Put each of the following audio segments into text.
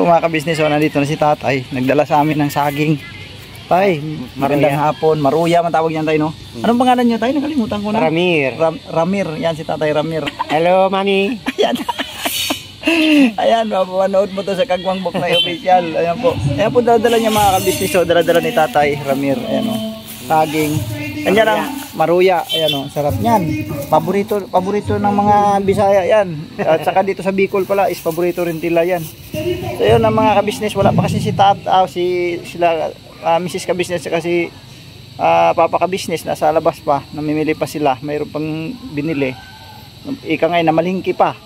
Mga kabisnes, nandito na si tatay. Nagdala sa amin ng saging. Tay, magandang hapon. Maruya man tawag niyan, tay, no? Anong pangalan niyo, tay? Nakalimutan ko na. Ramir. Ramir. Yan si tatay Ramir. Hello, mami. Ayan. Ayan, mapapanood mo to sa Kagwang Buknay Official. Ayan po. Ayan po, dala niya mga kabisnes. So, dala ni tatay Ramir. Ayan, o. Saging. Kanya lang, maruya. Ayan, o. Sarap niyan. Paborito ng mga Bisaya yan. At saka dito sa Bicol pala is paborito rin nila yan. So yun ang mga kabisnes, wala pa kasi si Mrs. Kabisnes kasi Papa Kabisnes nasa labas pa, namimili pa sila, mayroon pang binili. Ika ngayon na malingki pa.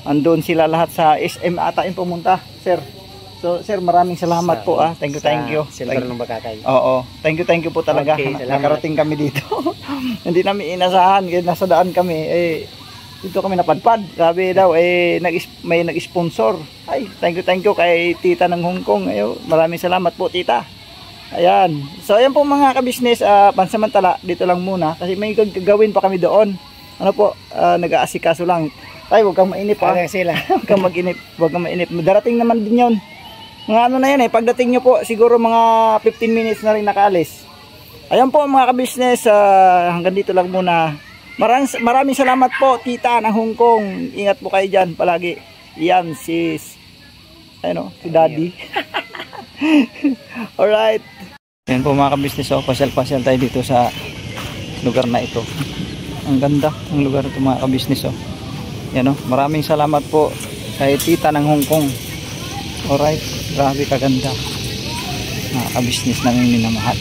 Andun sila lahat sa SM ata yung pumunta, sir. So sir, maraming salamat po Thank you. Silver ng Bakakay. Oo. Thank you po talaga. Okay, nakarating kami dito. Hindi namin inasahan, kasi nasa daan kami. Dito kami napadpad. Sabi daw may nag-sponsor. Ay, thank you kay tita ng Hong Kong. Maraming salamat po, tita. Ayan. So ayan po mga kabisnes, pansamantala dito lang muna kasi may gagawin pa kami doon. Ano po, nag-aasikaso lang. Tay, huwag kang mainip ha. Huwag kang mainip. Darating naman din 'yon. Mga ano na yan pagdating nyo po, siguro mga 15 minutes na rin nakaalis. Ayan po mga kabisnes, hanggang dito lang muna. Maraming salamat po, tita ng Hong Kong. Ingat po kayo dyan palagi. Yan, si daddy. Alright. Yan po mga kabisnes, pasyal-pasyal tayo dito sa lugar na ito. Ang ganda ng lugar ito mga kabisnes. Yan, maraming salamat po kay tita ng Hong Kong. Alright, grabe kaganda. Mga kabisnes namin minamahal.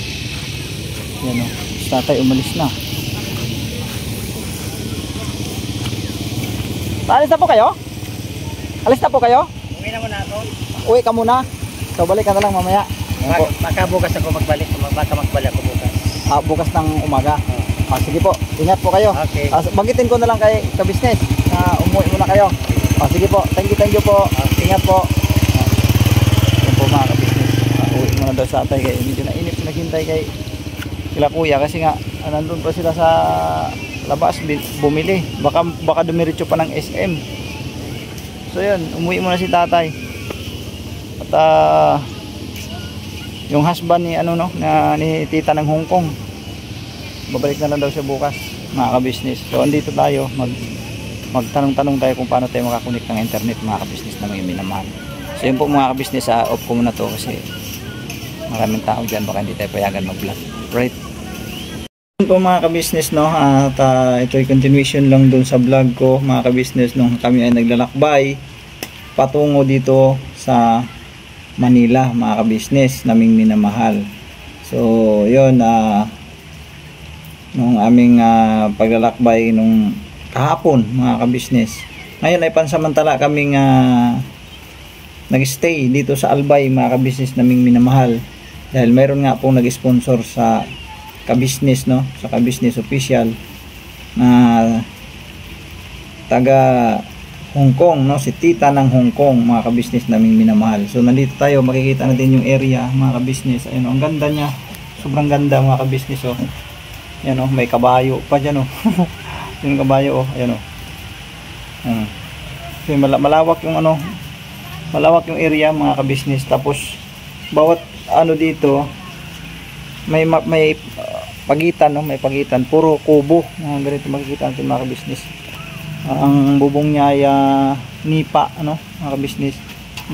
Yan, tatay umalis na. Alis na po kayo? Alis na po kayo? Uwi na muna ako. Uwi ka muna. So balik ka na lang mamaya. Baka bukas ako magbalik. Baka magbalik ako bukas. Bukas ng umaga. Sige po. Ingat po kayo. Okay. Bagitin ko na lang kay kabisnes na umuwi muna kayo. Sige po. Thank you po. Ingat po. Yan po mga kabisnes. Uwi muna daw sa atay kay medyo nainip naghintay kay Sila kuya kasi nga nandun pa sila sa labas bumili. Baka dumiretso pa ng SM. So yun, umuwi muna si tatay. At yung husband ni ni tita ng Hong Kong, babalik na lang daw siya bukas, mga ka-business. So andito tayo, magtanong-tanong tayo kung paano tayo makakonect ng internet, mga ka-business na may minamahal. So yun po mga ka-business, off ko muna to kasi maraming tao dyan, baka hindi tayo payagan mag-vlog. Right? Yun po mga ka-business, no? At ito ay continuation lang dun sa vlog ko, mga ka-business, nung kami ay naglalakbay patungo dito sa Manila, mga ka-business naming minamahal. So yun, nung aming paglalakbay nung kahapon, mga ka-business, ngayon ay pansamantala kaming nag-stay dito sa Albay, mga ka-business naming minamahal, dahil mayroon nga pong nag-sponsor sa ka-business, no, sa ka-business official na taga Hong Kong, no, si tita ng Hong Kong, mga ka-business naming minamahal. So nandito tayo, makikita natin yung area, mga ka-business. Ayun, ang ganda niya, sobrang ganda, mga ka-business. Oh, yan, oh, may kabayo pa dyan, oh. Yung kabayo, oh, ayan, oh. So, malawak yung malawak yung area, mga ka-business. Tapos bawat dito may pagitan, no, may pagitan, puro kubo. Ganito makikita natin, mga ka-business. Ang bubong niya ay nipa, mga ka-business.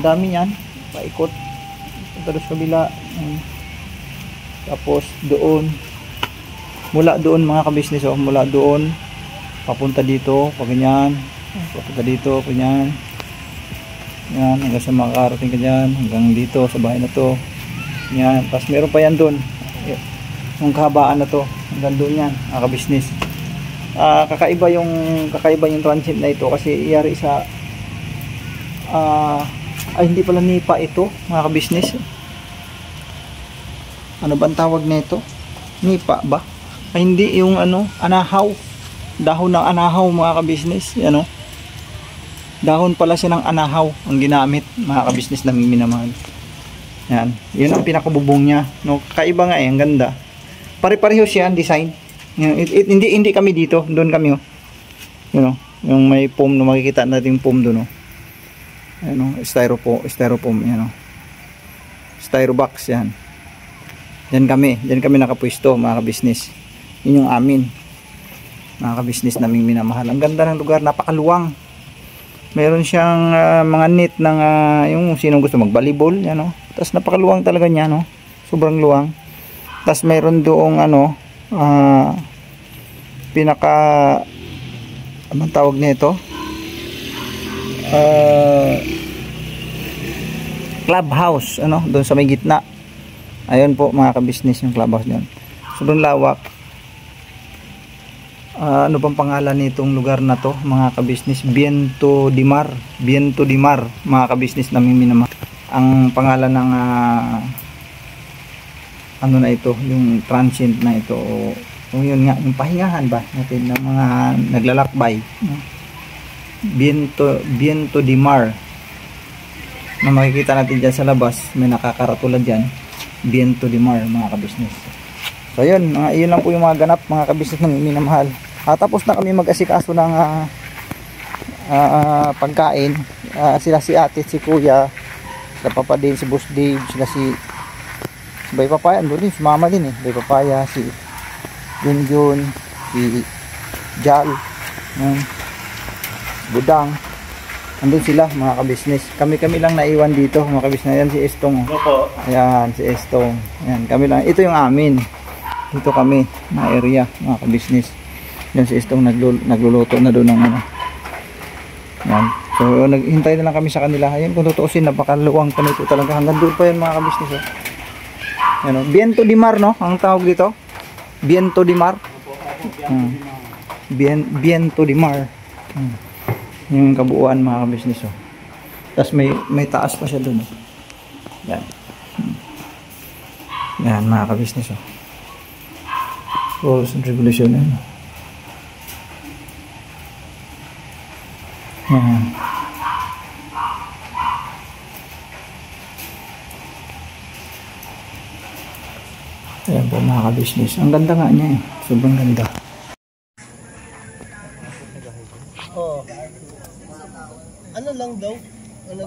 Ang dami yan, paikot punta sa kabila. Tapos doon, mula doon, mga ka-business, oh, mula doon papunta dito, pag ganyan, papunta dito, ganyan, yan, hanggang sa makakarating ka dyan, hanggang dito sa bahay na to, yan. Tapos meron pa yan doon, yung kahabaan na to, hanggang doon yan, mga ka-business. Kakaiba yung transit na ito kasi iyari sa hindi pala nipa ito, mga ka-business. Ano ba ang tawag nito? Nipa ba? Hindi, yung anahaw, dahon ng anahaw, mga ka-business. Dahon pala siya ng anahaw ang ginamit, mga ka-business na minamahal. Yan, yun ang pinakabubong niya, no? Kakaiba nga, ang ganda. Pare-pareho siya ang design. Hindi kami dito, doon kami, oh. Yung may foam, no, makikita natin yung foam doon, oh. Styrofoam, yan, oh. Styrobox yan. Diyan kami nakapwesto, mga ka-business. Yun yung amin, mga ka-business naming minamahal. Ang ganda ng lugar, napakaluwang. Meron siyang mga net ng yung sinong gusto mag-volleyball, yan, oh. Tapos napakaluwang talaga niya, no. Sobrang luwang. Tapos meron doong pinaka anong tawag nito, clubhouse, doon sa may gitna. Ayun po, mga ka-business, yung clubhouse doon. Sobrang lawak. Ano bang pangalan nitong lugar na to, mga ka-business? Viento de Mar, mga ka-business naming minamahal. Ang pangalan ng na ito, yung transient na ito, o yun nga, yung pahingahan ba natin ng mga naglalakbay, Viento de Mar, na makikita natin dyan sa labas, may nakakaratulad dyan, Viento de Mar, mga ka-business. So yun, yun lang po yung mga ganap, mga ka-business ng minamahal. Tapos na kami mag-asikaso ng pagkain. Sila si ate, si kuya, sila papa din, si Boss Dave, sila si Bay Papaya, andun din, si mama din, Bay Papaya, si Junjun, si Jal, Budang, andun sila, mga ka-business. Kami lang naiwan dito, mga ka-business. Ayan si Estong, ayan si Estong, ayan, kami lang, ito yung amin, dito kami na area, mga ka-business. Yan si Estong nagluluto na doon ng yan. So naghintay na lang kami sa kanila. Ayan, kung tutuusin, napakaluwang pa nito talaga, hanggang doon pa yan, mga ka-business. Viento de Mar, no, ang tawag dito, Viento de Mar. Viento de Mar. Yung kabuuan, mga ka-business, oh. Tapos may taas pa siya doon, oh. Yan. Yan, mga ka-business, oh. Rules and regulation, yan. Yan. Ayan po, mga ka-business. Ang ganda nga niya eh. Sobrang ganda. Oh. Ano lang daw? Ano?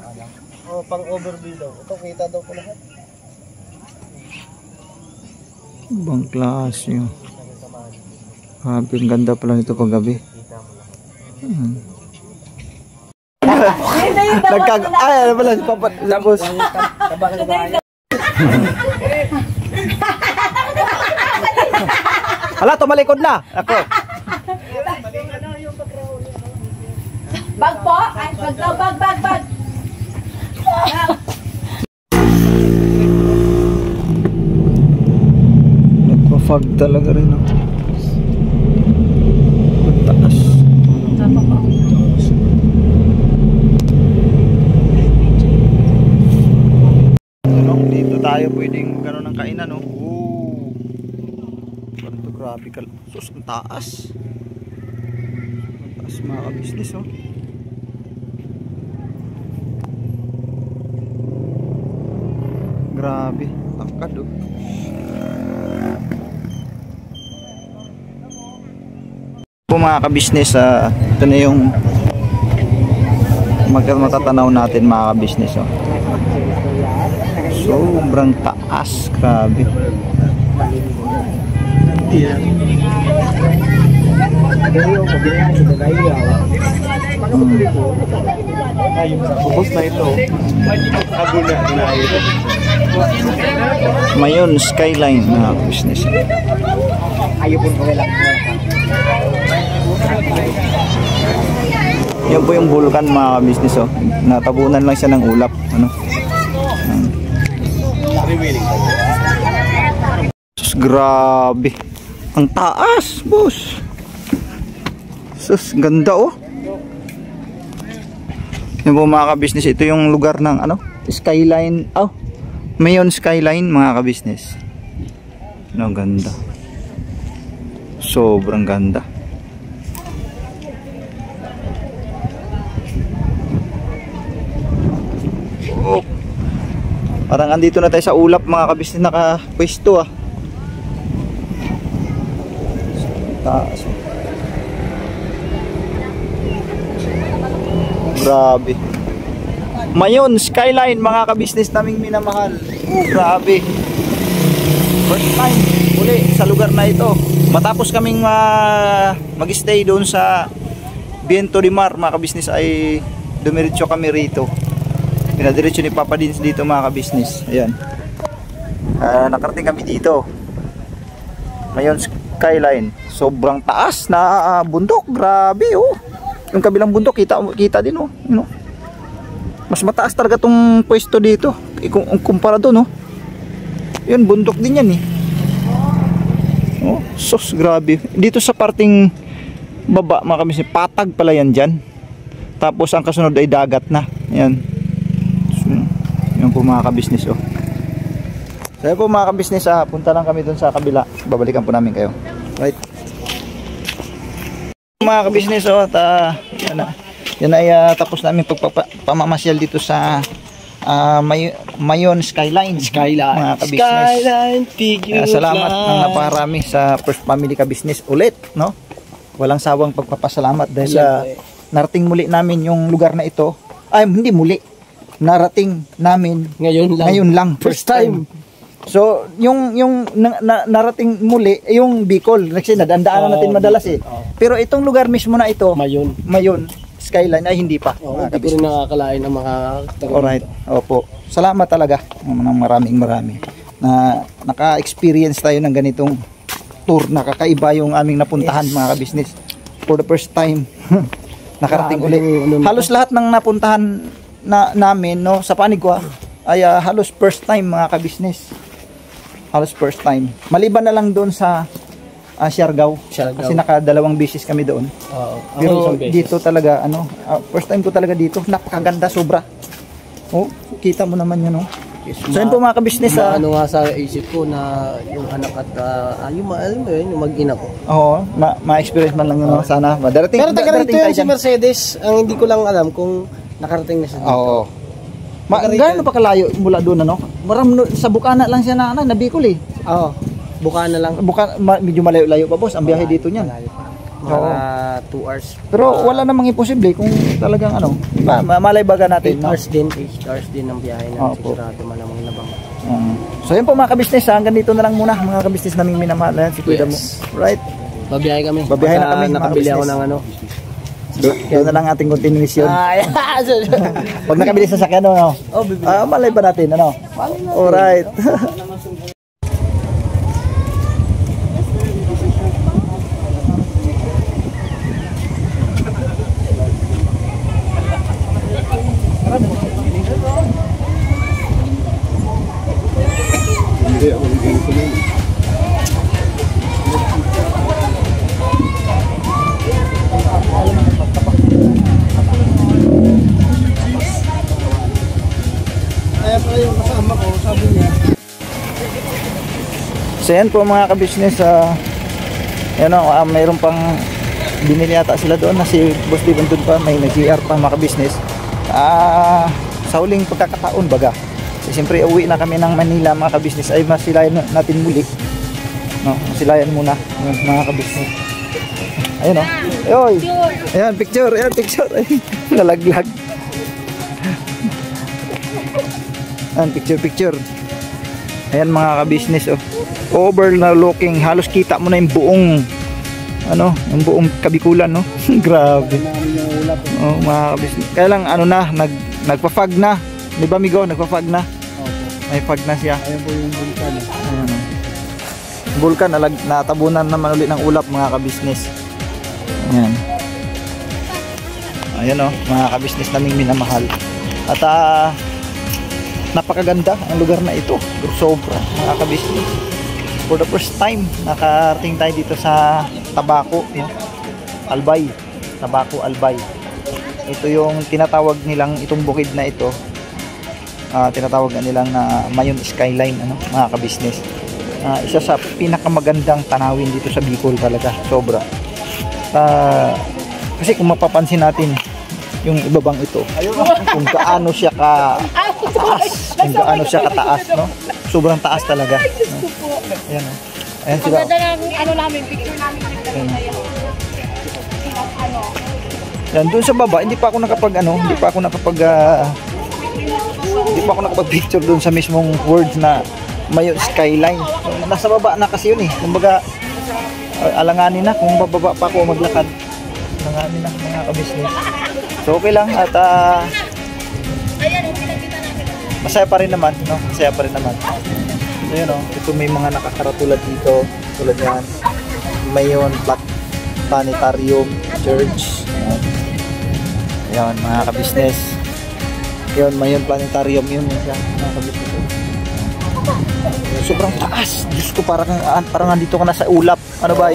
Oh, pang overview daw. Ito kita daw ko lahat. Ibang klase yun. Ang ganda pala nito paggabi. Ay, ano pala, tapos hala, tumalikod na ako. Bag po? Ay, bag daw, bag. Nagpa-fog talaga rin ako. Taas. Dito tayo pwedeng gano'n ng kainan, no? Ganito, grabe ka. Sus, ang taas. Ang taas mga ka-business, oh. Grabe, tangkad, oh. Po mga ka-business, ito na yung matatanaw natin mga ka-business, oh. Sobrang taas, grabe. Ubos na ito. Abuna na ito. Mayon skyline mga business. Ayaw po lang. Yan po yung vulkan mga business, oh. Natabunan lang siya ng ulap, ano. Sus, grabe. Ang taas, boss. Sus, ganda, oh. Yan po mga ka-business, ito yung lugar ng ano, skyline. Oh, Mayon skyline mga ka-business. Ang ganda. Sobrang ganda. Oh. Parang andito na tayo sa ulap mga ka-business, nakapwesto, ah. Taas. Grabe. Mayon skyline mga ka-business naming minamahal. Grabe. First time uli sa lugar na ito. Matapos kaming mag-stay doon sa Viento de Mar mga ka-business, ay dumiretso kami rito. Pinadiretso ni Papa Dins dito mga ka-business. Ayan. Nakarating kami dito. Mayon skyline. Sobrang taas na bundok. Grabe, oh. Yung kabilang bundok kita din, oh. You know? Mas mataas talaga tong pwesto dito kung kumpara doon, oh. Yun, bundok din yan, eh. Oh, sos, grabe. Dito sa parting baba mga ka-business, patag pala yan dyan. Tapos ang kasunod ay dagat na. Ayan. So, yun po mga ka-business, oh. So yun po mga ka-business, punta lang kami doon sa kabila. Babalikan po namin kayo. Right. Mga ka-business, oh, yan ay tapos namin pagpapamasyal dito sa Mayon skyline mga ka-business. Skyline, salamat ng napakarami sa First Family ka-business ulit, no? Walang sawang pagpapasalamat dahil narating muli namin yung lugar na ito. Ay, hindi muli. Narating namin ngayon lang. First time. So, yung narating muli, yung Bicol, kasi nadandaanan natin madalas, eh. Pero itong lugar mismo na ito, Mayon skyline, ay hindi pa. Hindi ko rin nakakalain ang mga alright, opo. Salamat talaga ng maraming na naka-experience tayo ng ganitong tour. Nakakaiba yung aming napuntahan, mga ka-business. For the first time, nakarating ulit. Halos lahat ng napuntahan namin, no, sa panig ko, ay halos first time mga ka-business. Halos first time. Maliban na lang doon sa Siargao. Kasi nakadalawang beses kami doon. Pero dito talaga, first time ko talaga dito. Napakaganda, sobra. Oh, kita mo naman yun, oh. So yun po mga ka-business. Ano nga sa isip ko na yung anak at yung mag-ina ko. Oo, ma-experience man lang yun, sana. Pero taga-rito yan si Mercedes. Ang hindi ko lang alam kung nakarating na siya dito. Oo. Gano'n pa kalayo mula doon, ano? Sa Bukana lang siya na Bicol, eh. Oo. Bukana lang. Medyo malayo-layo pa, boss. Ang biyahe dito niyan. Mga 2 hours. Pero wala namang imposible kung talagang ano. Malay baga natin. 8 hours din. 8 hours din ang biyahe na. Sigurado malamang labang. So yun po mga kabisnes, hanggang dito na lang muna mga kabisnes naming minamahal. Si Kuya Damo. Right? Babiyahe kami. Babiyahe na kami. Nakabili ako ng ano. Doon na lang ating continuation. Pag nakabili sa sakyan, ano? Malay ba natin, ano? Alright. So yan po mga kabisnes, mayroon pang binili yata sila doon na si Boss Devon doon pa, may nag-GR pa mga kabisnes. Sa huling pagkakataon baga. So, siyempre uwi na kami ng Manila mga kabisnes, ay masilayan natin muli. No, masilayan muna mga kabisnes. Ayun o. Oy. Ayan, picture. Ayan, picture. Ay, nalaglag. Ayan, picture. Ayan mga kabisnes oh. Over na looking, halos kita mo na yung buong yung buong Kabikulan, no? Grabe. Oh, mga kabisnes. Kaya lang nagpa-fog na. Di ba Migo, nagpa-fog na? May fog na siya. Ayan po yung bulkan. Ayan oh. Bulkan, natabunan naman ulit ng ulap mga kabisnes. Ayan. Ayan oh, mga kabisnes naming minamahal. At napakaganda ang lugar na ito. Sobra mga kabisnes. For the first time nakarating tayo dito sa Tabaco, no? Albay. Tabaco Albay. Ito yung tinatawag nilang itong bukid na ito. Tinatawag nilang na Mayon Skyline, mga kabisnes. Isa sa pinakamagandang tanawin dito sa Bicol talaga. Sobra. Kasi kung mapapansin natin yung ibabang ito, kung gaano siya kataas, no? Sobrang taas talaga, no? Ayan, no? Ayan sila. Picture namin Yan, doon sa baba, hindi pa ako nakapag-picture doon sa mismong words na Mayon Skyline. Nasa baba na kasi yun eh. Kumbaga, alanganin na kung bababa pa ako maglakad. Alanganin na mga kabisnes. So okay lang at masaya pa rin naman, no? Masaya pa rin naman. So yun, no? Ito may mga nakakaratulad dito, tulad yan. Mayon Planetarium Church. Ayan, mga kabisnes. Yun, Mayon Planetarium yun siya, mga kabisnes. Sobrang taas. Diyos ko, parang nandito ka na sa ulap. Ano ba?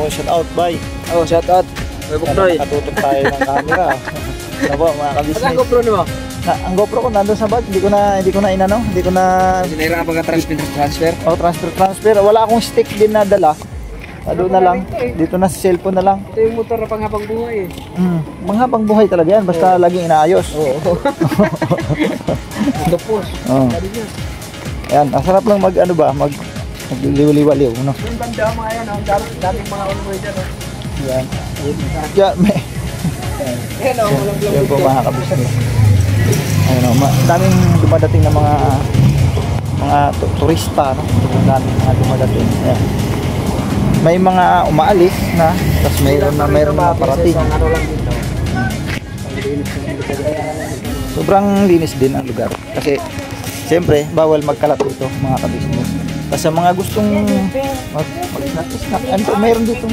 Shout out, bye. Shout out. Nakatutok tayo ng camera. Ano ba, mga kabisnes? Ang GoPro mo? Ang GoPro ko nandun sa bag. Hindi ko na Sinahirapan ka transfer? Transfer. Wala akong stick din na dala. Doon na lang. Dito na sa cellphone na lang. Ito yung motor na panghabang buhay eh. Panghabang buhay talaga yan. Basta laging inaayos. Tapos. Ayan, masarap lang magliliwaliw, no? Yung banda mga yan, ang daming mga onway dyan. Yan. Yan, yan po mga kabisnes. Ayun, daming dumadating na mga turista, no? Daming mga dumadating. Ayan. May mga umaalis na, tapos mayroon na parating. Sobrang linis din ang lugar. Kasi siyempre, bawal magkalat dito mga kabisnes. Kasi sa mga gustong mag-snack, mayroon dito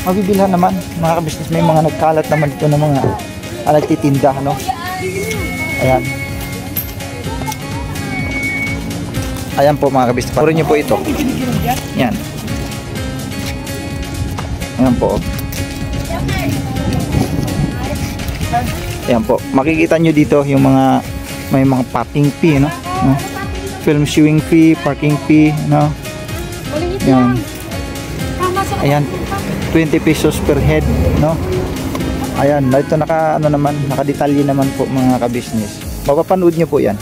mabibilhan naman mga kabisnes. May mga nagkalat naman dito ng mga nagtitinda, no? Ayan. Ayan po mga kabisnes. Puro nyo po ito. Yan. Ayan po. Ayan po. Makikita nyo dito yung may mga parking fee, no? Film showing fee, parking fee, no? Ayan. Ayan. 20 pesos per head, no? Ayan. Ito nakadetalye naman po mga kabisnes. Mapapanood nyo po yan.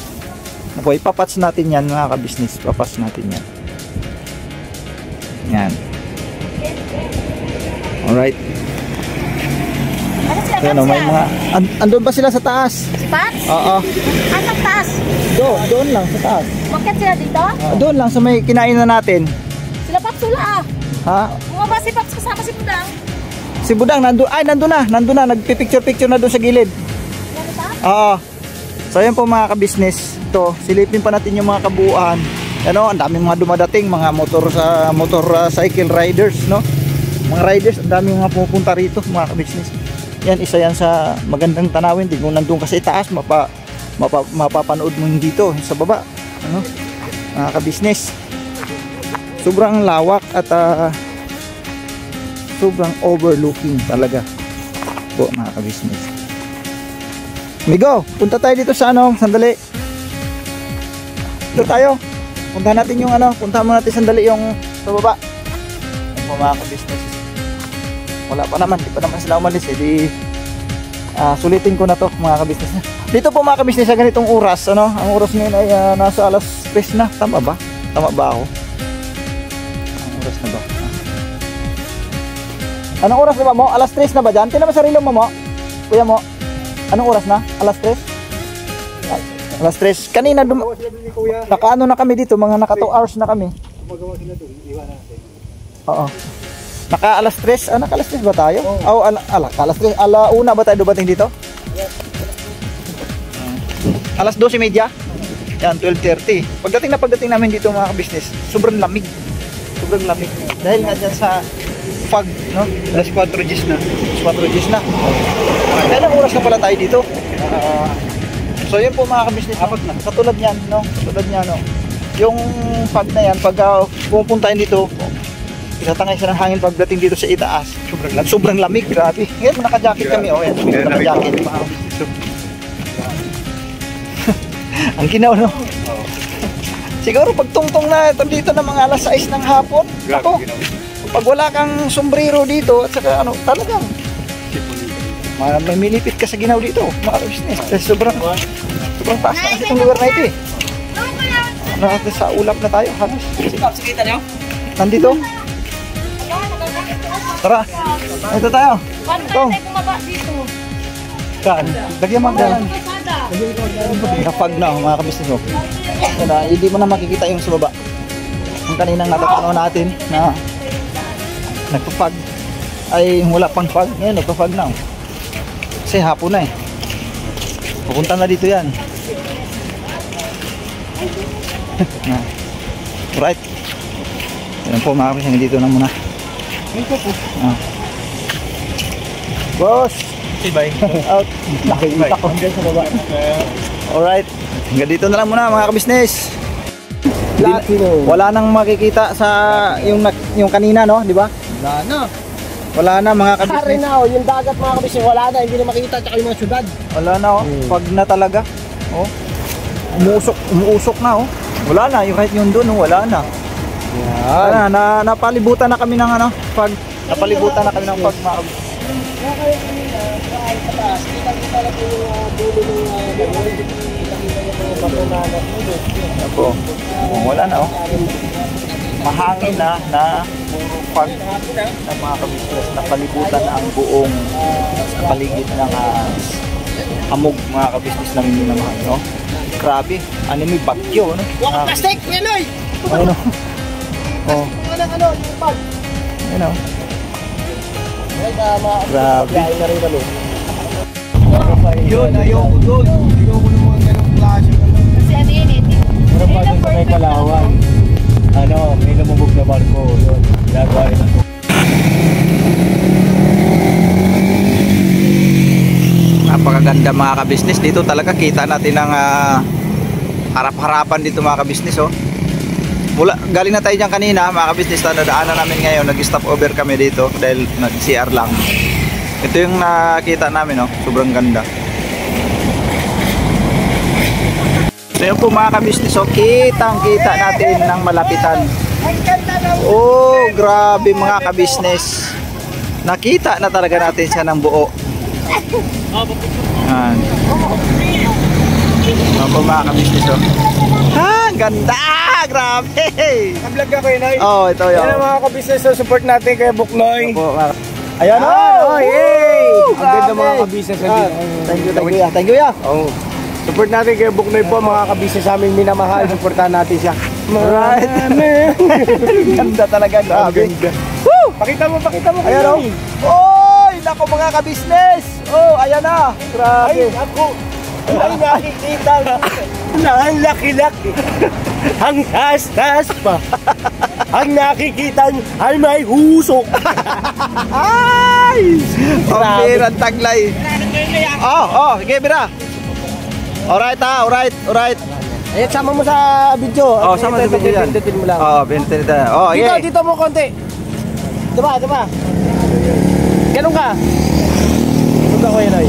Okay, papats natin yan mga kabisnes. Papats natin yan. Yan. Alright. Ano sila? Ayan o, may mga... andun ba sila sa taas? Si Pats? Oo. Asang taas? Doon lang sa taas. Bakit sila dito? Doon lang sa may kinainan natin. Sila Paps wala ah. Ha? Bumaba si Paps kasama si Budang. Si Budang, nandun na. Nagpipicture-picture na doon sa gilid. Ano ta? Oo. So ayan po mga ka-business. Ito, silipin pa natin yung mga kabuuan. Ano, ang daming mga dumadating, mga motorcycle riders, no? Mga riders, ang daming mga pupunta rito, mga ka-business. Yan, isa yan sa magandang tanawin. Di kung nandun kasi taas, mapapanood mo dito sa baba. Ano? Mga ka-business. Sobrang lawak at sobrang overlooking talaga po mga ka-business. Migo, punta tayo dito sa ano, sandali. Dito tayo. Puntahan natin yung ano, puntahan mo natin sandali yung sa baba. Yung po mga ka-business. Wala pa naman, di pa naman sila umalis eh. Di, sulitin ko na to mga ka-business. Dito po mga ka-business sa ganitong oras, ano, ang oras ngayon ay nasa alas 3 na. Tama ba? Tama ba ako? Ang oras na ba? Anong oras na ba mo? Alas 3 na ba dyan? Tingnan mo sarili mo mo. Kuya mo. Anong oras na? Alas 3? Alas 3. Kanina nakaano na kami dito, mga naka 2 hours na kami. Magawa sila doon, iwan natin. Oo. Naka alas 3? Naka alas 3 ba tayo? Oo, alas 3. Alauna ba tayo dumating dito? Alas 12:30? Yan, 12:30. Pagdating namin dito mga ka-business, sobrang lamig. Sobrang lamig. Dahil nga dyan sa fog, no? Alas 4 Gs na. 4 Gs na. Kailang oras na pala tayo dito? So yun po mga ka-business, no? Katulad niyan, no? Katulad niyan, no? Yung fog na yan, pag pupuntahin dito, itatangay siya ng hangin pagdating dito sa itaas. Sobrang lamig, grabe. Ngayon, naka-jacket kami, oh. Yan, naka-jacket. Ang ginaw, no? Siguro pag tungtong na ito dito ng mga alas 6 ng hapon, ako, pag wala kang sombrero dito, at saka ano, talagang may milipit ka sa ginaw dito, mga business. Kasi sobrang taas na kasi itong lugar na ito eh. Sa ulap na tayo, halos. Nandito. Tara, ito tayo. Paano tayo bumaba dito? Saan? Lagyan mo dyan. Kapag na mga kabisnes mo. Hindi mo na makikita yung sa baba. Yung kaninang natatanaw natin na nagpapag ay wala pang pag. Ngayon nagpapag na. Kasi hapon na eh. Pupunta na dito yan. Right. Yan po mga kabisnes, dito na muna. Boss! Bye. Out. Nakikita ko dyan sa baba. Alright. Hanggang dito na lang muna mga kabisnes. Wala nang makikita sa yung kanina, no? Di ba? Wala na. Wala na mga kabisnes. Pare na, oh, yung dagat mga kabisnes, wala na, hindi na makita, tsaka yung mga syudad. Wala na, oh. Pag na talaga. Oh. Umuusok na, oh. Wala na, yung kahit yung doon, oh, wala na. Wala na, napalibutan na kami ng ano, napalibutan na kami ng pag mga kabisnes. Kaya kanina, ay pataas, kita lang yung dulo ng gano'n, kita yung mga bato na nagulog. Ako, wala na, oh. Mahangin na puro pag ng mga kabisnes, napalibutan ang buong paligid ng hamog mga kabisnes namin yun naman, no? Grabe, ano may bagyo, no? Waka plastic, Pinoy! Ano? Oh, Ano, yung pag. ano? Grabe. Yun, ayoko doon. Ayoko ng mga ganong klase. Kasi ano yun eh. Pero pa doon sa may Palawan, ano, may lumubog na barko. Yun, ginagawa rin ako. Napakaganda mga kabisnes. Dito talaga kita natin ang harap-harapan dito mga kabisnes, oh. Galing na tayo dyan kanina mga kabisnes, nadaanan namin ngayon, nag-stop over kami dito dahil nag-CR lang. Ito yung nakita namin, oh. Sobrang ganda. So yun po mga kabisnes, oh, kitang-kita natin ng malapitan. Oh, grabe mga kabisnes. Nakita na talaga natin siya ng buo. Yan. Yan po mga kabisnes, oh. Ganda! Grabe. Nag-vlog ka kayo, Noy. Oh, ito yun. Yan ang mga ka-business na support natin kay Buknoy. Ayan o. Yay! Ang ganda mga ka-business natin. Thank you, ya. Oh. Support natin kay Buknoy po, mga ka-business namin minamahal. Supportahan natin siya. Alright. Ganda talaga. Grabe. Woo! Pakita mo. Ayan o. Oy, nako mga ka-business. Oh, ayan na. Grabe. Ay, ako. Ay, nakikita. Ang laki-laki. Ang taas-taas pa. Ang nakikita ay may husok. Ay! Pambirang taglay. Okay, bira. Alright ha, alright. Eh, sama mo sa video. Sama sa video yan. Pindutin mo lang. Pindutin na. Okay. Dito mo konti. Diba? Ganun ka. Diba ko yun, ay.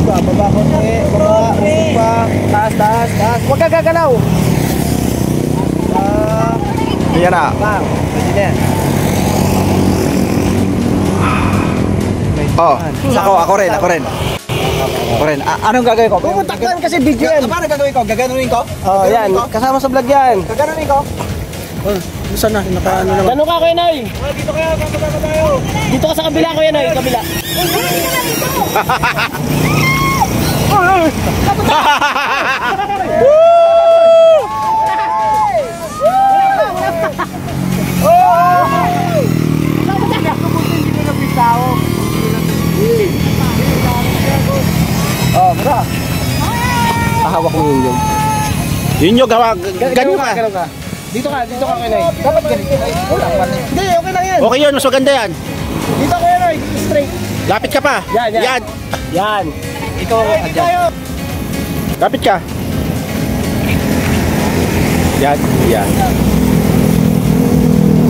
Baba konti. Baba. Taas. Huwag ka gagalaw. Ayan na. Bang. Pwede na yan. Ako rin. Anong gagawin ko? Puputaktan kasi video yan. Paano gagawin ko? Gaganunin ko? Yan. Kasama sa vlog yan. Gaganunin ko? Saan na? Nakaano naman. Ganun ka, Kuya Noy. Dito kayo. Kakabaka tayo. Dito ka sa kabila, Kuya Noy. Kabila. Bra. Hawak mo yun. Yun yung gawa. Ganun ka. Dito ka, Kuya Noy. Dapat ganito. Hindi, okay lang yan. Okay yun, mas maganda yan. Dito, Kuya Noy. Straight. Lapit ka pa. Yan. Ikaw, adyan. Lapit ka. Yan.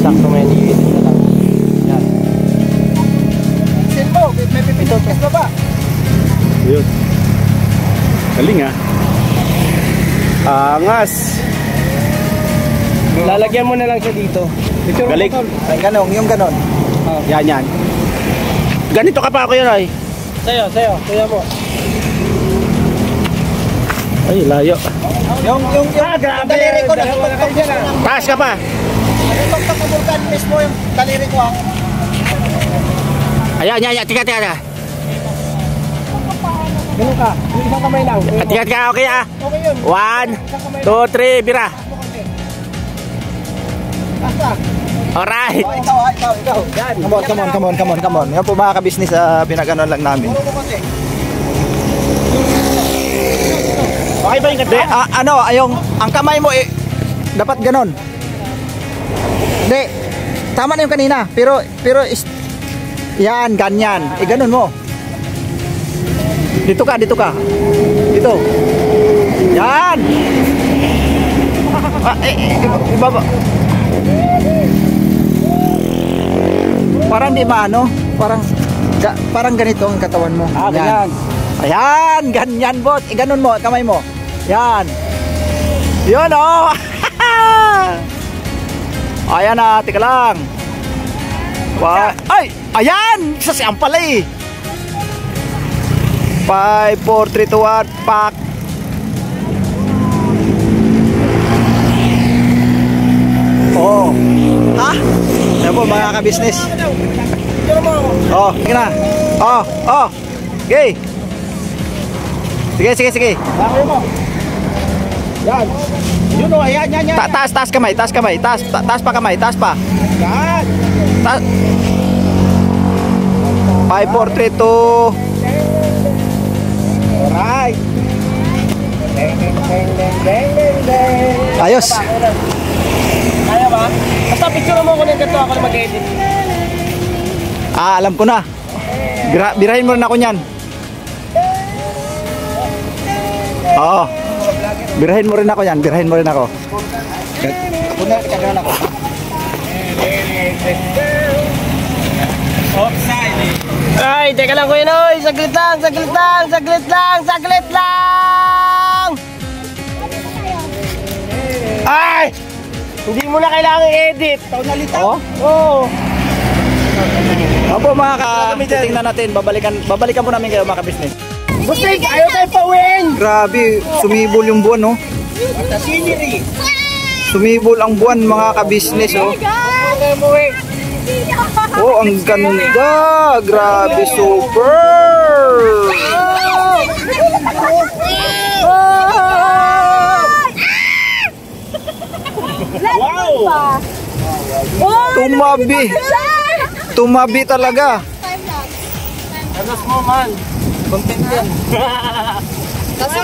Sakto ngayon, i-edit na lang. Yan. Sin mo, may pipintos pa ba? Yun. Galing ah. Angas. Lalagyan mo na lang siya dito. Galing. Ay, yung ganon. Yan. Ganito ka pa ako yun ay. Sayo. Kuya mo. Ay, layo. Yung grabe. daliri ko na. Taas ka pa. Tugtog ng vulkan mismo yung daliri ko ha. Ayan. Tika. Ganun ka. Yung isang kamay lang. Tika, okay ah. Okay yun. 1, 2, 3, bira. Basta. Alright. Ikaw. Yan. Come on. Yan po mga ka-business, pinag-ano lang namin. Okay ba yung ganda? Ang kamay mo dapat ganon. Hindi. Tama na yung kanina, pero yan, ganyan. Ganon mo. Dito ka. Dito. Yan. Ibaba. Parang di maano, parang ganito ang katawan mo. Ganyan. Ayan, ganyan bot. Ganon mo, kamay mo. Yan. Yun oh. Ayan na, tika lang. Ay, ayan, isa siyang pala eh. 5, 4, 3, 2, 1, pak. Oh. Ha? Yan po mga ka-business. Oh, sige na. Oh. Okay. Sige. Bakit mo? Yan. Yun o, ayan. Taas kamay. Taas pa kamay. Taas pa. Yan. 5, 4, 3, 2. Alright. Deng. Ayos. Kaya ba? Basta picture mo ko ng ganito, ako na mag-edit. Alam ko na. Birahin mo rin ako niyan. Oo. Birahin mo rin ako yan. Kagalan ako. Ay, teka lang Kuya Noy. Saglit lang. Ay! Hindi mo na kailangan i-edit. Oo. Oo. Opo mga tingnan natin. Babalikan po namin kayo mga ka-business. Busig, ayaw tayo pauwiin. Grabe, sumibol yung buwan no. Siniri. Sumibol ang buwan mga ka-business, oh. Oh, ang ganda. Grabe, super. Wow! Tumabi. Tumabi talaga. Anas mo man. Content yan.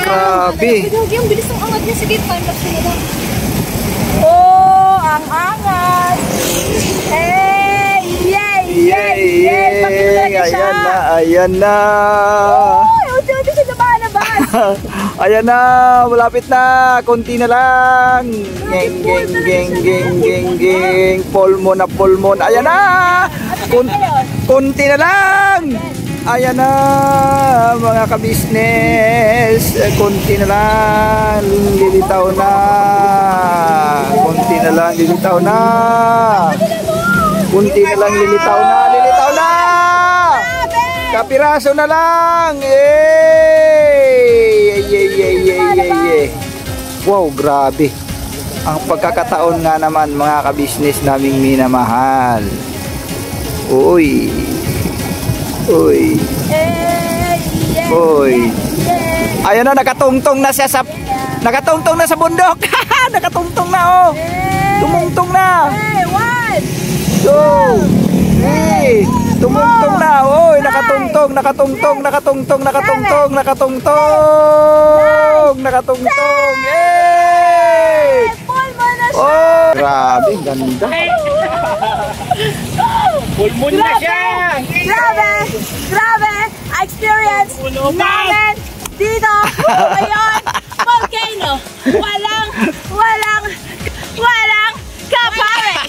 Grabe. Yung bilis ng angat niya. Sige, time-lapse niya lang. Oh, ang angat. Hey! Yay! Yay! Yay! Pakilala siya. Ayan na, ayan na. Uy, unti-unti siya nabahan. Ayan na, malapit na. Kunti na lang. Geng, geng, geng, geng, geng, geng. Pulmon na pulmon. Ayan na. Kunti na lang. Ayan na, mga ka-business. Kunti na lang. Lilitaw na. Kunti na lang, lilitaw na. Kunti na lang, lilitaw na. Lilitaw na. Kapiraso na lang. Wow, grabe. Ang pagkakataon nga naman mga ka-business naming minamahal. Uy. Uy. Uy. Ayun na, nakatungtong na siya sa bundok. Nakatungtong na, oh. Tumungtong na. Two. Three. Tumungtong na. Oy, nakatungtong. Yay! Oh, grabe, ganda. Pulmon na siya! Grabe! Experience namin dito ngayon, volcano. Walang kapare.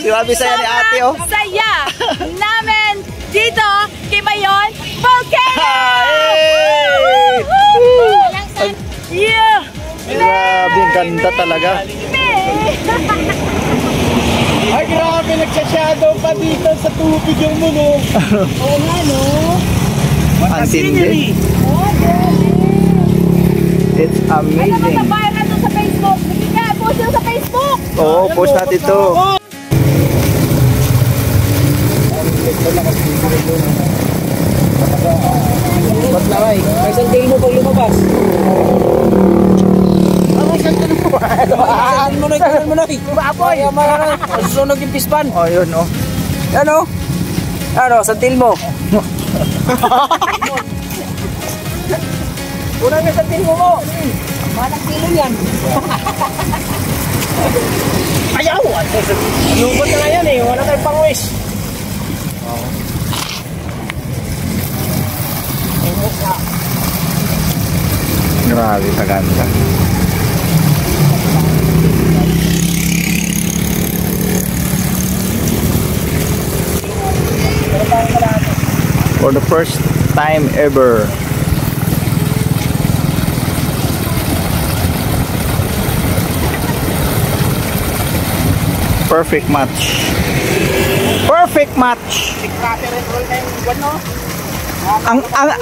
Grabe saya ni ate, oh. Saya namin dito kay Mayon volcano. Yeah. Grabe, ganda talaga. Ay, grabe, nagsashadow pa dito sa tubig yung muno. Oo nga, no? Ang tindi. It's amazing. Nakabayan na sa Facebook. Sige nga, post yun sa Facebook. Oo, post natin ito. Ba't laway? May sandal mo pag lumabas. May sandal mo ba? Sandal mo na. Baboy! Susunog yung pispan. Oh, yun, oh. Yan o. Ano, sandal mo. Unang yung sandal mo mo. Manang kilo yan. Ayaw! Lubot na nga yan eh. Wala tayong pang-wish. Grabe, kaganda. For the first time ever. Perfect match. Perfect match.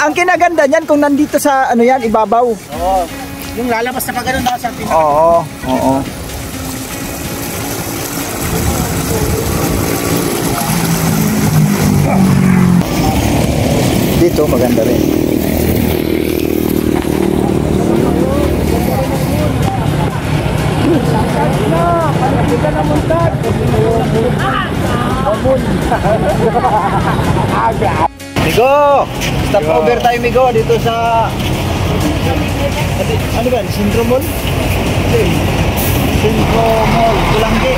Ang kinaganda niyan kung nandito sa ano yan, ibabaw. Oo. Yung lalabas na pagano'n na sa pinaka. Oo, oo. Dito maganda rin. Migo! Stop over tayo, Migo, dito sa ano ba? Sintro Mall? Sintro Mall, Pulanggi.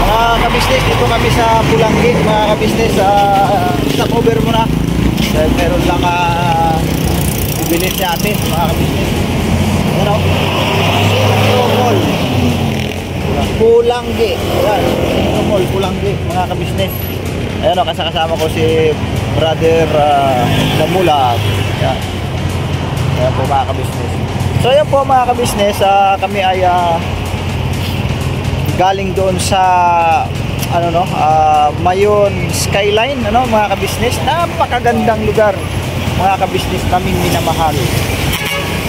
Mga kabisnes, dito kami sa Pulanggi. Mga kabisnes, stop over muna. Dahil meron lang bibilin si ate, mga kabisnes. Ano? Sintro Mall. Pulanggi. Ayan, Sintro Mall, Pulanggi, mga kabisnes. Ayan o, kasama ko si Brother Damulag. Ayan. Ayan po mga kabisnes. So ayan po mga kabisnes, kami ay galing doon sa ano no, Mayon Skyline, ano mga kabisnes. Napakagandang lugar mga kabisnes, naming minamahal.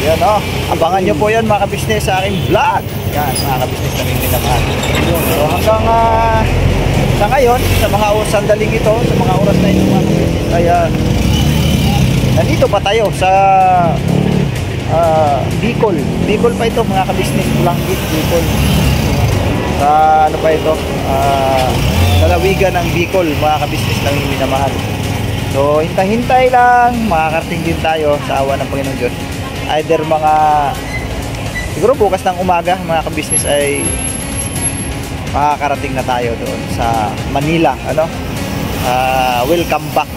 Ayan o, abangan nyo po yan mga kabisnes sa aking vlog. Yan, mga kabisnes namin minamahal. So hanggang sa ngayon, sa mga sandaling ito, sa mga oras na ito mga kabisnes, ay nandito pa tayo sa Bicol. Bicol pa ito mga kabisnes, Pulangi, Bicol. Sa ano pa ito? Lalawigan ng Bicol, mga kabisnes namin minamahal. So hintay-hintay lang, makakarating din tayo sa awa ng Panginoon Diyos. Either siguro bukas ng umaga mga kabisnes ay makakarating na tayo doon sa Manila, welcome back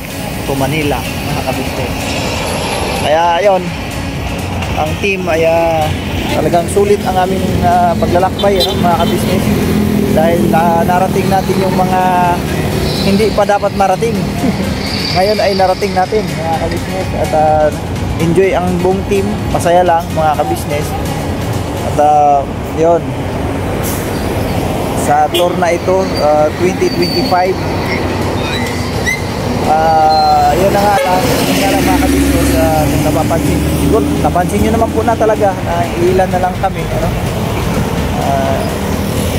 to Manila mga kabisnes. Kaya ayun, ang team ay talagang sulit ang aming paglalakbay mga kabisnes, dahil narating natin yung mga hindi pa dapat marating. Ngayon ay narating natin mga kabisnes, at enjoy ang buong team, masaya lang mga kabisnes. At yun, sa tour na ito 2025, yun na nga lang mga kabisnes, napapansin, siguro napansin nyo naman po na talaga na ilan na lang kami,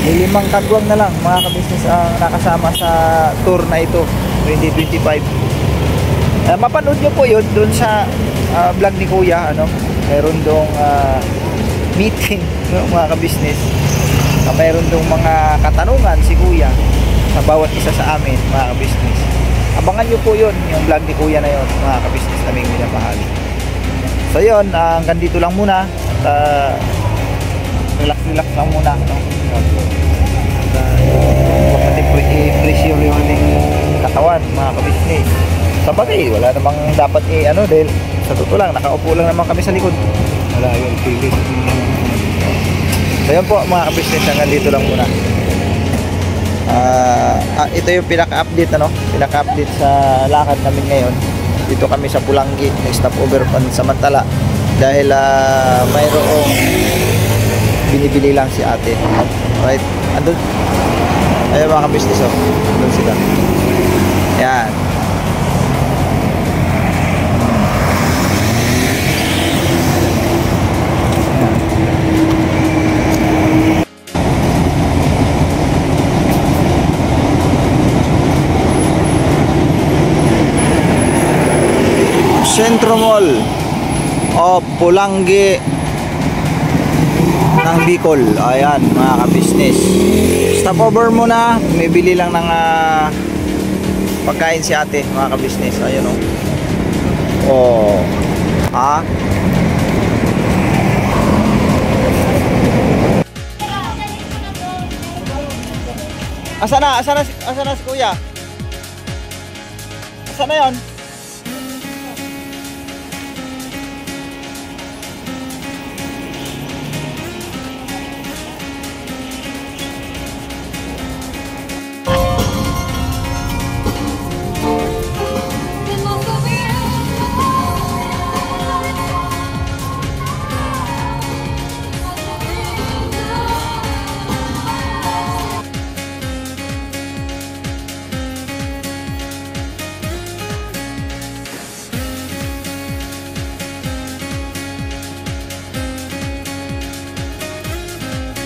limang kagwang na lang mga kabisnes ang nakasama sa tour na ito 2025. Mapanood nyo po yun dun sa vlog ni Kuya, meron dong meeting mga kabisnes, meron dong mga katanungan si Kuya sa bawat isa sa amin mga kabisnes. Abangan nyo po yun, yung vlog ni Kuya na yun mga kabisnes naming minamahal. So yun, hanggang dito lang muna, at relax lang muna, huwag natin i-pressure yung ating katawan mga kabisnes. Sabagay, wala namang dapat dahil sa totoo lang, nakaupo lang naman kami sa likod, wala yung pilit. So yun po mga kabisnes, hanggang dito lang muna. Ito yung pinaka-update pinaka-update sa lakad namin ngayon. Dito kami sa Pulangi, nag-stop over pansamantala dahil mayroong binibili lang si ate. Alright, andun ayun mga kabisnes, andun sila. Yan. Centro Mall o Pulangi ng Bicol. Ayan mga kabisnes, stop over muna, may bili lang ng pagkain si ate mga kabisnes. Ayun Asa na si Kuya? Asa na yun?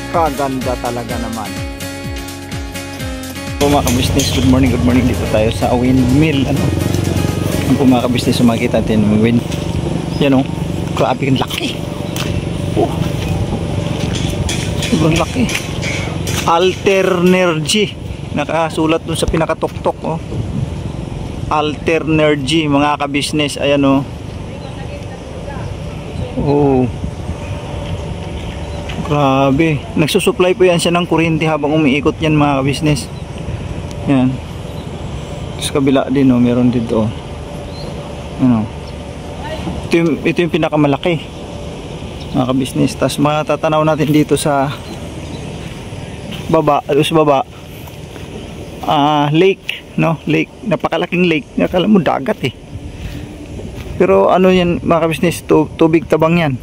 Kaganda talaga naman. So mga kabisnes, good morning dito tayo sa windmill. Ang mga kabisnes, makikita natin yung wind. Yan grabe yung laki. Sobrang laki. Alternergy, nakasulat dun sa pinakatuktok. Alternergy mga kabisnes. Ayan grabe, nagsusupply po yan siya ng kuryente habang umiikot yan mga kabisnes. Yan, sa kabila din meron dito ito yung pinakamalaki mga kabisnes. Tapos matatanaw natin dito sa baba, lake, lake, napakalaking lake. Akala mo dagat pero yan mga kabisnes, tubig tabang yan.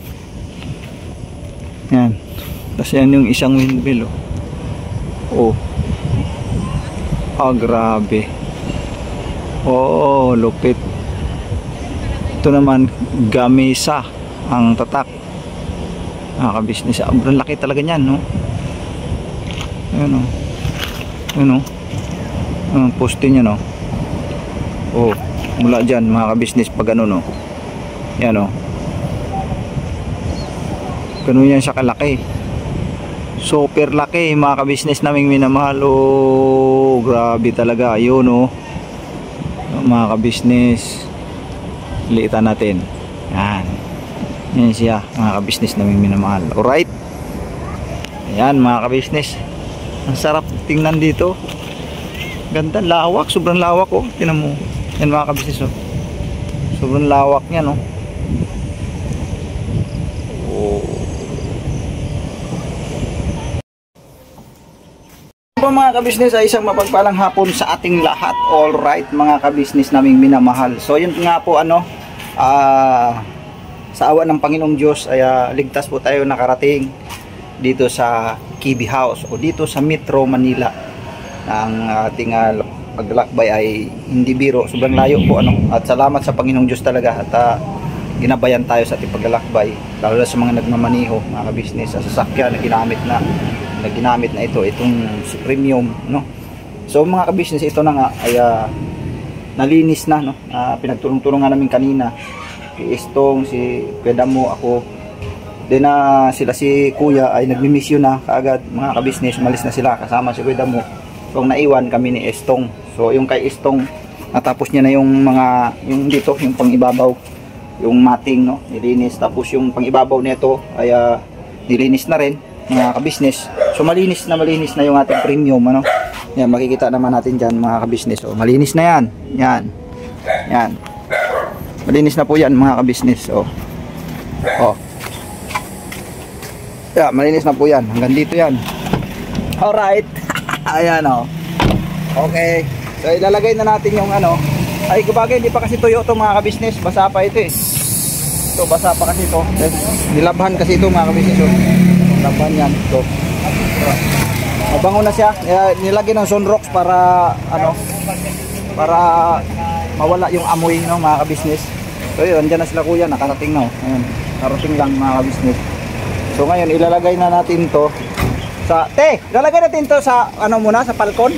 Tapos yan yung isang windmill grabe. Lupit. Ito naman, Gamesa ang tatak. Mga kabisnes, sobrang laki talaga niyan, no? Ayun, oh. Ayun, oh. Ang poste niya, no? Oh, mula dyan, mga kabisnes, pag ano, no? Yan, oh. Ganun yan siya kalaki. Super laki, mga kabisnes naming minamahal. Oh, grabe talaga. Ayun, oh. Mga kabisnes, liitan natin. Yan. Yan siya, mga kabisnes naming minamahal. Alright. Ayan, mga kabisnes. Ang sarap tingnan dito. Ganda, lawak, sobrang lawak, oh. Tingnan mo. Yan, mga kabisnes, oh. Sobrang lawak niya, no. Oh. Po mga kabisnes, ay isang mapagpalang hapon sa ating lahat. Alright, mga kabisnes naming minamahal. So yun nga po, ano, sa awa ng Panginoong Diyos ay ligtas po tayo nakarating dito sa Kibi House o dito sa Metro Manila. Ang ating paglalakbay ay hindi biro, sobrang layo po, ano. At salamat sa Panginoong Diyos talaga at ginabayan tayo sa ating paglalakbay, lalo na sa mga nagmamaniho, mga kabisnes, sa sasakyan na ginamit na ito, itong si premium, no. So mga kabisnes, ito na nga ay nalinis na, no. Pinagtulong-tulungan namin kanina si Estong, si Pedamo, ako din na sila, si Kuya ay nagmi-mission na kaagad, mga kabisnes, umalis na sila kasama si Pedamo. So naiwan kami ni Estong. So yung kay Estong, natapos niya na yung mga, yung dito, yung pangibabaw, yung mating, no, nilinis. Tapos yung pangibabaw nito ay nilinis na rin, mga kabisnes. So malinis na yung ating premium, ano. Yan, makikita naman natin dyan, mga kabisnes. So malinis na yan. Yan. Malinis na po yan, mga kabisnes. Oh. Yeah, malinis na po yan. Hanggang dito yan. Alright. Ayan, oh. Okay. So ilalagay na natin yung ano. Ay, kabagay, hindi pa kasi tuyo ito, mga kabisnes. Basa pa ito, eh. So basa pa kasi ito. Nilabhan kasi ito, mga kabisnes. So, nilabhan yan. So, mabango na siya. Nilagay ng sunrox para ano, para mawala yung amoy, no, mga kabisnes. So yun, andyan na sila kuya, nakarating na. Ayan, nakarating lang, mga kabisnes. So ngayon, ilalagay na natin to sa, ilalagay natin to sa, ano muna, sa palkon.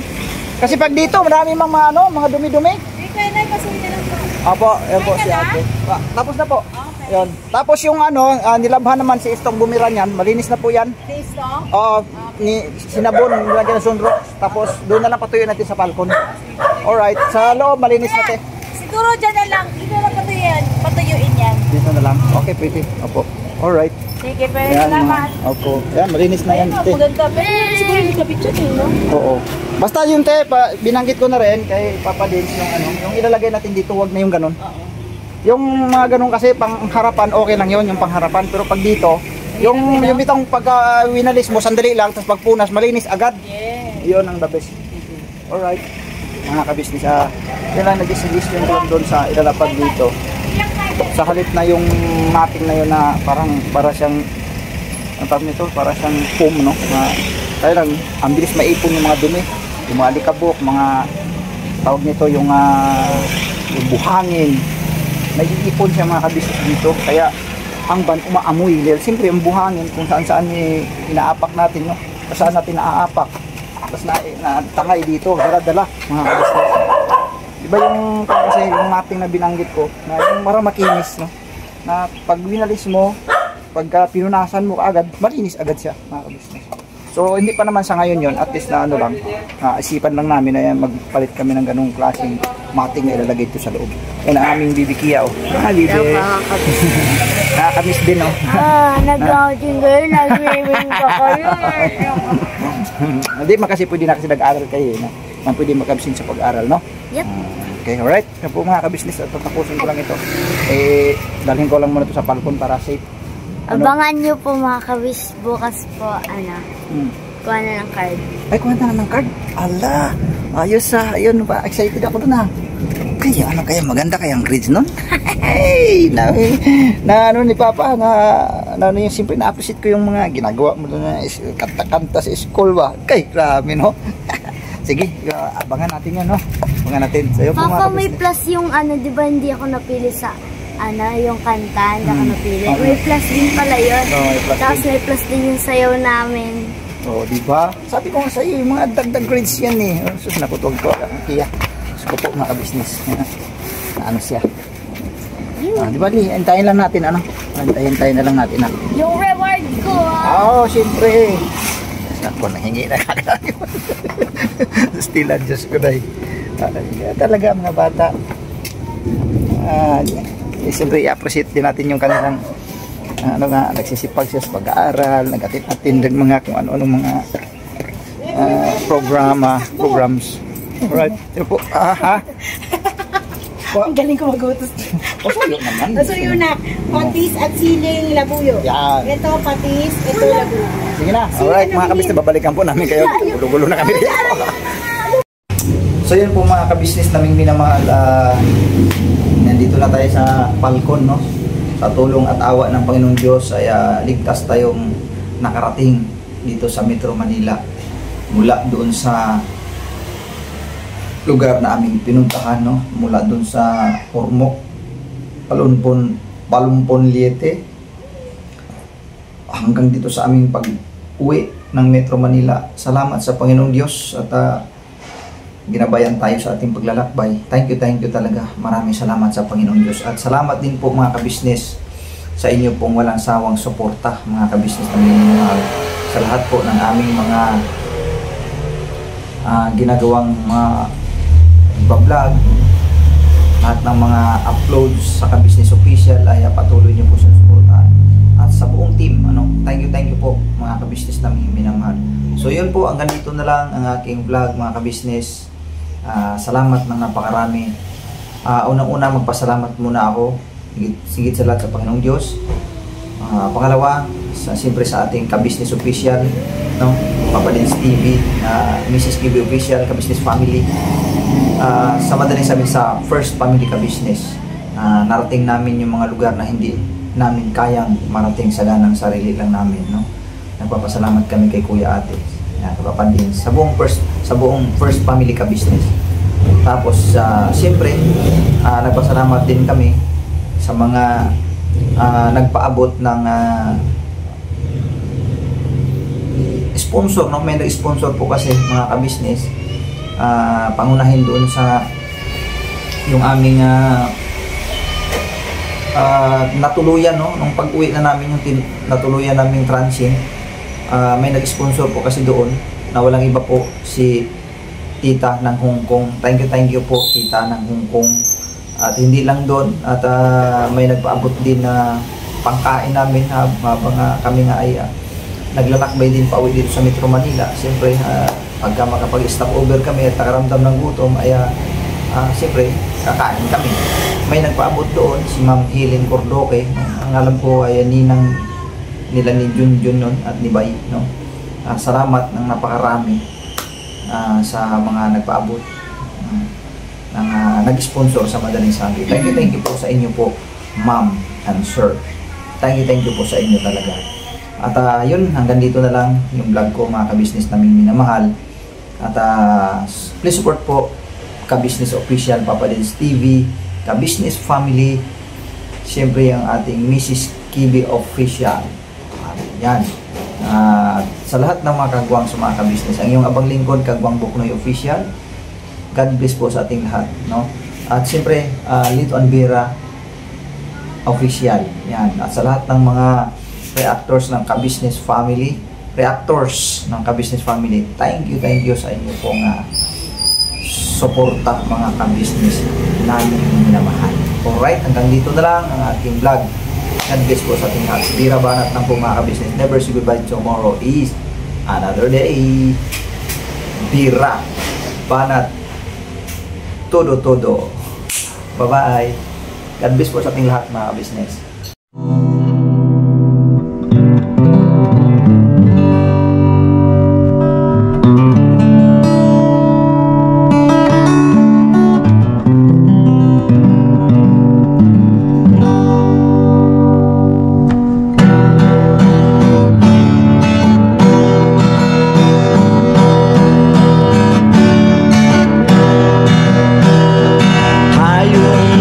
Kasi pag dito, marami mga dumi-dumi. Ikaw na, pasunin na lang po. Opo, yan po si ate. Tapos na po. Okay. Yun. Tapos yung ano, nilabhan naman si Estong bumira niyan, malinis na po yan. Si Estong? Oo, sinabon, nilagyan ng sunrox. Tapos doon na lang patuyo natin sa palkon. Alright, sa loob, malinis na, te. Siguro dyan na lang, dito na patuyuin yan. Dito na lang. Okay, pretty. Opo. Alright. Sige, pero Yan, salamat. opo. Yan, malinis na yan, te. Maganda. Pero siguro yung kapit dyan, no? Oo. Basta yung te, binanggit ko na rin kay Papa Dins yung ano, yung ilalagay natin dito, wag na yung ganun. Yung mga ganun kasi pangharapan, okay lang yun, yung pangharapan. Pero pag dito, yung itong pag winalis mo, sandali lang, tapos pagpunas, malinis agad. Yun ang the best. Alright. Mga kabisnes, yun lang nag-suggestion ko doon sa ilalapag dito. Sa halip na yung mating na yun na para siyang, ang tawag nito, para siyang foam, no? Kaya lang, ang bilis maipon yung mga dumi, yung mga alikabok, mga tawag nito, yung buhangin. Naiipon siya, mga kabisnes dito. Kaya ang ban umaamoy. Dahil siyempre yung buhangin kung saan inaapak natin, no? Saan natin naaapak. Tapos natangay dito, dala-dala, mga kabisnes. Diba yung kasi yung mating na binanggit ko, na yung marang makinis, no? Na pag winalis mo, pagka pinunasan mo agad, malinis agad siya, mga kabisnes. So hindi pa naman sa ngayon yon, at least na ano lang, isipan lang namin na yan, magpalit kami ng ganung klaseng mating na ilalagay ito sa loob. Yan ang aming bibikiya, oh. Bibi. Nakakamiss din, oh. Nag-outing kayo, nag-swimming ka kayo. Hindi, kasi pwede na kasi nag-aral kayo, no? Man pwede makabisin sa pag-aral, no? Yep. Okay, alright. Yan po, mga kabisnes, at tatapusin ko lang ito. Dalhin ko lang muna ito sa palkon para safe. Abangan nyo po, mga kabis, bukas po, kuha na ng card. Ay, kuha na ng card? Ala, ayos ayun pa, excited ako doon, Kaya ano kaya, maganda kayang grades nun? Hey, na ano ni Papa, na ano yung simple na-appreciate ko yung mga ginagawa mo doon na kanta-kanta sa school ba? Kay, grabe, no? Sige, abangan natin yan, no? Abangan natin. Sa'yo po, Papa, may plus yung ano, di ba hindi ako napili sa yung kanta, hindi ako napili. Okay. May plus din pala yun. Oo, may plus Tapos din. may plus din yung sayaw namin. Oh, di ba? Sabi ko nga sa iyo, yung mga dagdag grades yan eh. Oh, sus, nakutog ko. Kaya, sus ko po mga ka-business. Ano siya? Di ba, Li? Antayin lang natin, ano? Antayin na lang natin, ano? Yung reward ko, Oo, siyempre. Ako, nahingi na kagaya. Stilan, Diyos ko na talaga, mga bata. Siyempre, i-appreciate din natin yung kanilang nagsisipag siya sa pag-aaral, nag-attend ng mga kung ano-anong mga programs. Alright. Ito po, Ang galing ko mag-utos. Pasuyo naman. Pasuyo na. Patis at siling labuyo. Yan. Ito patis, ito labuyo. Sige na. Alright, mga kabisnes, babalikan po namin kayo. Gulo-gulo na kami dito. So yun po mga kabisnes naming minamahal. Nandito na tayo sa Falcon, no? Sa tulong at awa ng Panginoong Diyos ay ligtas tayong nakarating dito sa Metro Manila. Mula doon sa lugar na aming pinuntahan, no? Mula doon sa Ormoc, Palumpon, Leyte, hanggang dito sa aming pag-uwi ng Metro Manila. Salamat sa Panginoong Diyos at ginabayan tayo sa ating paglalakbay. Thank you talaga. Maraming salamat sa Panginoong Diyos. At salamat din po mga kabisnes sa inyo pong walang sawang suporta, mga kabisnes na minamahal, sa lahat po ng aming mga ginagawang mga vlog, lahat ng mga uploads sa Kabisnes Official ay patuloy niyo po sa suportahan. At sa buong team, thank you po mga kabisnes namin minamahal. So yun po, hanggang dito na lang ang aking vlog mga kabisnes. Salamat ng napakarami. Unang-una magpasalamat muna ako sigit sa lahat sa Panginoong Diyos. Pangalawa, siyempre sa ating Kabisnes Official, no? Papa Dins TV, Mrs. KB Official, Kabisnes Family. Sa madaling sabi sa First Family Kabisnes, narating namin yung mga lugar na hindi namin kayang marating sa ganang sarili lang namin, no? Nagpapasalamat kami kay Kuya Ate, Papa Dins, sa buong First Family Kabisnes. Tapos siyempre nagpasalamat din kami sa mga nagpaabot ng sponsor, no? May nag-sponsor po kasi mga kabisnes, pangunahin doon sa yung aming natuluyan, no? Nung pag-uwi na namin yung natuluyan naming transient, may nag-sponsor po kasi doon na walang iba po si Tita ng Hong Kong. Thank you po Tita ng Hong Kong. At hindi lang doon, at may nagpaabot din na pangkain namin habang kami nga ay naglalakbay din pauwi dito sa Metro Manila. Siyempre, pagka makapag-stop over kami at nakaramdam ng gutom, ay siyempre, kakain kami. May nagpaabot doon, si Ma'am Helen Cordoque. Ang alam ko ay ninang nila ni Junjun nun at ni Bay, no? Salamat ng napakarami sa mga nagpaabot ng nag-sponsor sa madaling sabi. Thank you po sa inyo po, Ma'am and Sir. Thank you po sa inyo talaga. At yun, hanggang dito na lang yung vlog ko mga kabisnes naming minamahal. At please support po Kabisnes Official, Papa Dins TV, Kabisnes Family, siyempre yung ating Mrs. Kibi Official. Yan. Sa lahat ng mga kagwang sa mga kabisnes, ang iyong abang lingkod, Kagwang Buknoy Official. God bless po sa ating lahat, no? At siyempre, Lito Anbira Official. Yan. At sa lahat ng mga reactors ng Kabisnes Family, thank you sa inyo pong suporta mga kabisnes namin minamahal. Alright, hanggang dito na lang ang aking vlog. God bless po sa ating lahat. Bira banat ng po mga kabisnes. Never say goodbye. Tomorrow is another day. Bira banat todo. Bye-bye. God bless po sa ating lahat mga business.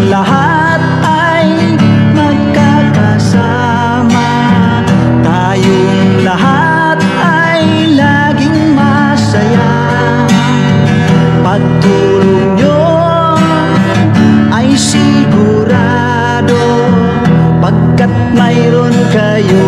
Lahat ay mayroon kayo